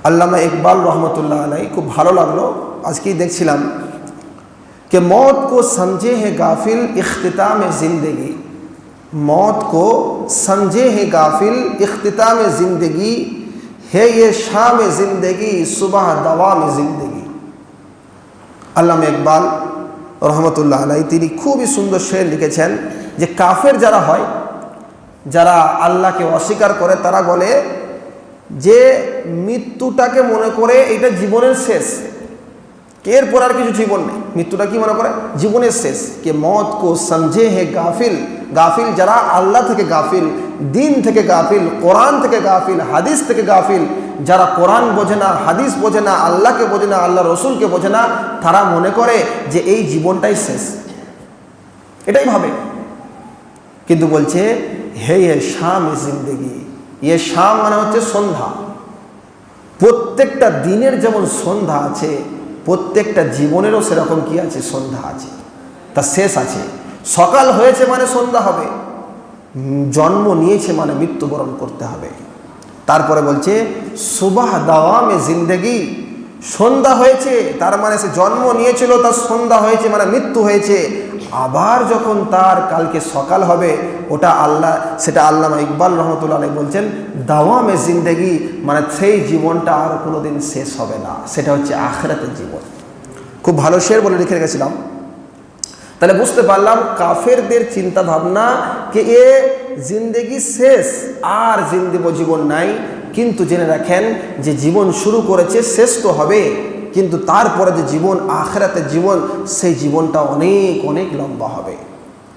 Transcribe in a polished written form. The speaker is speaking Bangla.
আল্লামা ইকবাল रहमतुल्लाह अलैह খুব ভালো লাগলো, আজকেই দেখছিলাম कि मौत को समझे है गाफिल इख्तिताम ज़िंदगी, मौत को समझे है गाफिल इख्तिताम ज़िंदगी है ये शाम ज़िंदगी सुबह दवाम ज़िंदगी। আল্লামা ইকবাল रहमतुल्लाह अलैह তিনি খুবই সুন্দর শের লিখেছেন যে কাফের যারা হয়, যারা আল্লাহকে অস্বীকার করে, তারা বলে যে মৃত্যুটাকে মনে করে এটা জীবনের শেষ, এরপর আর কিছু জীবন নেই। মৃত্যুটা কি মনে করে? জীবনের শেষ। কে মত কো সমঝে হে গাফিল, গাফিল যারা আল্লাহ থেকে গাফিল, দিন থেকে গাফিল, কোরআন থেকে গাফিল, হাদিস থেকে গাফিল, যারা কোরআন বোঝে না, হাদিস বোঝে না, আল্লাহকে বোঝে না, আল্লাহ রসুলকে বোঝে না, তারা মনে করে যে এই জীবনটাই শেষ, এটাই ভাবে। কিন্তু বলছে হে এ শাম জিন্দেগি, এ শাম মানে হচ্ছে সন্ধ্যা। প্রত্যেকটা দিনের যেমন সন্ধ্যা আছে, প্রত্যেকটা জীবনেরও সেরকম কি আছে? সন্ধ্যা আছে, তার শেষ আছে। সকাল হয়েছে মানে সন্ধ্যা হবে, জন্ম নিয়েছে মানে মৃত্যুবরণ করতে হবে। তারপরে বলছে সুবাহ দাওয়ামে জিন্দেগি, সন্ধ্যা হয়েছে তার মানে সে জন্ম নিয়েছিল, তার সন্ধ্যা হয়েছে মানে মৃত্যু হয়েছে। আবার যখন তার কালকে সকাল হবে, ওটা আল্লাহ, সেটা আল্লামা ইকবাল রহমতুল্লাহ আলাইহি বলছেন দাওয়ামে জিন্দেগি, মানে সেই জীবনটা আর কোনোদিন শেষ হবে না, সেটা হচ্ছে আখিরাতের জীবন। খুব ভালো শের বলে লিখে রেখেছিলাম। তাহলে বুঝতে পারলাম কাফেরদের চিন্তা ভাবনা যে এ জিন্দেগি শেষ, আর জীবন নাই। কিন্তু জেনে রাখেন যে জীবন শুরু করেছে, শেষ তো হবে, কিন্তু তারপরে যে জীবন আখিরাতের জীবন, সেই জীবনটা অনেক অনেক লম্বা হবে।